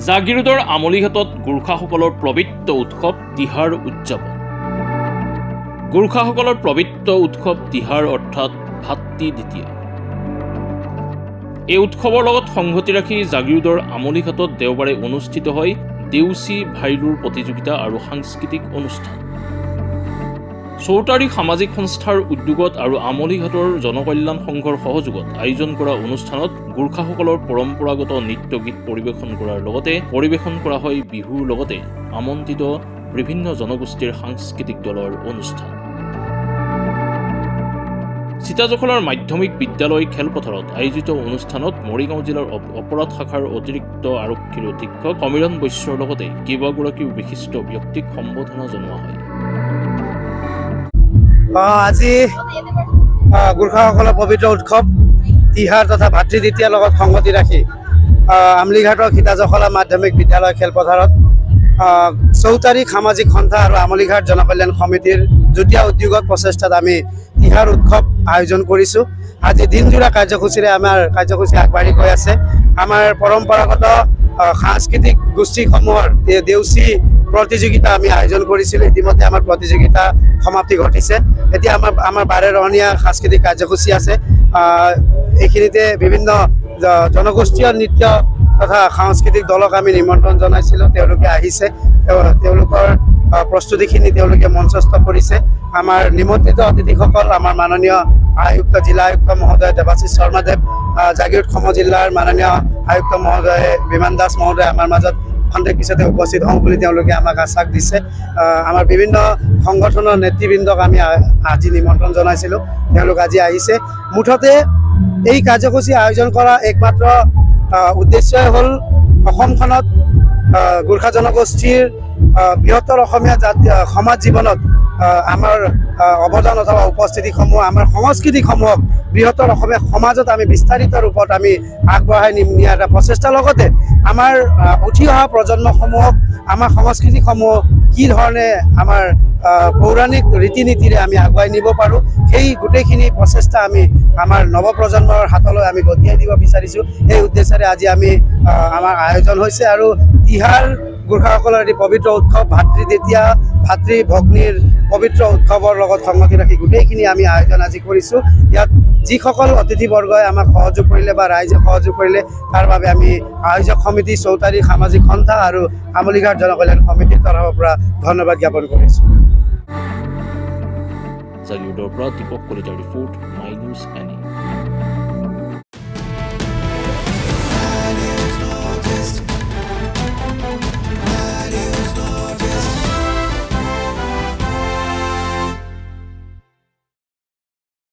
জাগিৰোডৰ আমলিঘাটত গোৰ্খাসকলৰ পবিত্ৰ উৎসৱ তিহাৰ উদযাপন। গোৰ্খাসকলৰ পবিত্ৰ উৎসৱ তিহাৰ অৰ্থাৎ ভাতৃ দ্বিতীয়া। এই উৎসৱৰ লগত সংগতি ৰাখি জাগিৰোডৰ আমলিঘাটত দেওবাৰে অনুষ্ঠিত হয় দেউচী ভাইলুৰ প্ৰতিযোগিতা আৰু সাংস্কৃতিক অনুষ্ঠান। চৌতাৰী সামাজিক সংস্থাৰ উদ্যোগত আৰু আমলিঘাটৰ জনকল্যাণ সংঘৰ সহযোগত আয়োজন কৰা অনুষ্ঠানত গোৰ্খাসকলৰ পৰম্পৰাগত নৃত্য গীত পৰিৱেশন কৰাৰ লগতে পৰিৱেশন কৰা হয় বিহুৰ লগতে আমন্ত্ৰিত বিভিন্ন জনগোষ্ঠীৰ সাংস্কৃতিক দলৰ অনুষ্ঠান। চিতাজখলাৰ মাধ্যমিক বিদ্যালয় খেলপথাৰত আয়োজিত অনুষ্ঠানত মৰিগাঁও জিলাৰ অপৰাধ শাখাৰ অতিৰিক্ত আৰক্ষীৰ অধীক্ষক সমীৰণ বৈশ্যৰ লগতে কেইবাগৰাকীও বিশিষ্ট ব্যক্তিক সম্বোধনা জনোৱা হয়। আজি গোৰ্খাসকলৰ পবিত্ৰ উৎসৱ তিহাৰ তথা ভাতৃ দ্বিতীয়াৰ লগত সংগতি ৰাখি আমলিঘাটৰ চিতাজখলা মাধ্যমিক বিদ্যালয় খেলপথাৰত চৌতাৰী সামাজিক সন্থা আৰু আমলিঘাট জনকল্যাণ সমিতিৰ যুটীয়া উদ্যোগত প্ৰচেষ্টাত আমি তিহাৰ উৎসৱ আয়োজন কৰিছোঁ। আজি দিনজোৰা কাৰ্যসূচীৰে আমাৰ কাৰ্যসূচী আগবাঢ়ি গৈ আছে। আমাৰ পৰম্পৰাগত সাংস্কৃতিক গোষ্ঠীসমূহৰ দেউচী প্ৰতিযোগিতা আমি আয়োজন কৰিছিলোঁ। ইতিমধ্যে আমাৰ প্ৰতিযোগিতা সমাপ্তি ঘটিছে। এতিয়া আমাৰ বাৰেৰহণীয়া সাংস্কৃতিক কাৰ্যসূচী আছে। এইখিনিতে বিভিন্ন জনগোষ্ঠীয় নৃত্য তথা সাংস্কৃতিক দলক আমি নিমন্ত্ৰণ জনাইছিলোঁ। তেওঁলোকে আহিছে, তেওঁলোকৰ প্ৰস্তুতিখিনি তেওঁলোকে মঞ্চস্থ কৰিছে। আমাৰ নিমন্ত্ৰিত অতিথিসকল আমাৰ মাননীয় আয়ুক্ত জিলা আয়ুক্ত মহোদয় দেৱাশীষ শৰ্মাদেৱ, জাগিৰোড সম জিলাৰ মাননীয় আয়ুক্ত মহোদয় বিমান দাস মহোদয় আমাৰ মাজত খন্তেক পিছতে উপস্থিত হওঁ বুলি তেওঁলোকে আমাক আশ্বাস দিছে। আমাৰ বিভিন্ন সংগঠনৰ নেতৃবৃন্দক আমি আজি নিমন্ত্ৰণ জনাইছিলোঁ, তেওঁলোক আজি আহিছে। মুঠতে এই কাৰ্যসূচী আয়োজন কৰা একমাত্ৰ উদ্দেশ্যই হ'ল অসমখনত গোৰ্খা জনগোষ্ঠীৰ বৃহত্তৰ অসমীয়া সমাজ জীৱনত আমাৰ অৱদান অথবা উপস্থিতিসমূহ আমাৰ সংস্কৃতিসমূহক বৃহত্তৰ অসমীয়া সমাজত আমি বিস্তাৰিত ৰূপত আমি আগবঢ়াই নিয়াৰ এটা প্ৰচেষ্টাৰ লগতে আমাৰ উঠি অহা প্ৰজন্মসমূহক আমাৰ সংস্কৃতিসমূহ কি ধৰণে আমাৰ পৌৰাণিক ৰীতি নীতিৰে আমি আগুৱাই নিব পাৰোঁ, সেই গোটেইখিনি প্ৰচেষ্টা আমি আমাৰ নৱপ্ৰজন্মৰ হাতলৈ আমি গতিয়াই দিব বিচাৰিছোঁ। এই উদ্দেশ্যেৰে আজি আমাৰ আয়োজন হৈছে আৰু তিহাৰ গোৰ্খাসকলৰ এটি পবিত্ৰ উৎসৱ ভাতৃ দ্বিতীয়া, ভাতৃ ভগ্নীৰ পবিত্ৰ উৎসৱৰ লগত সংগতি ৰাখি গোটেইখিনি আমি আয়োজন আজি কৰিছোঁ। ইয়াত যিসকল অতিথিবৰ্গই আমাক সহযোগ কৰিলে বা ৰাইজে সহযোগ কৰিলে তাৰ বাবে আমি আয়োজক সমিতি, চৌতাৰী সামাজিক সন্থা আৰু আমলিঘাট জনকল্যাণ সমিতিৰ তৰফৰ পৰা ধন্যবাদ জ্ঞাপন কৰিছোঁ। জাগিৰোডৰ পৰা দীপক কলিতাৰ ৰিপৰ্ট, মাই নিউজ এনে।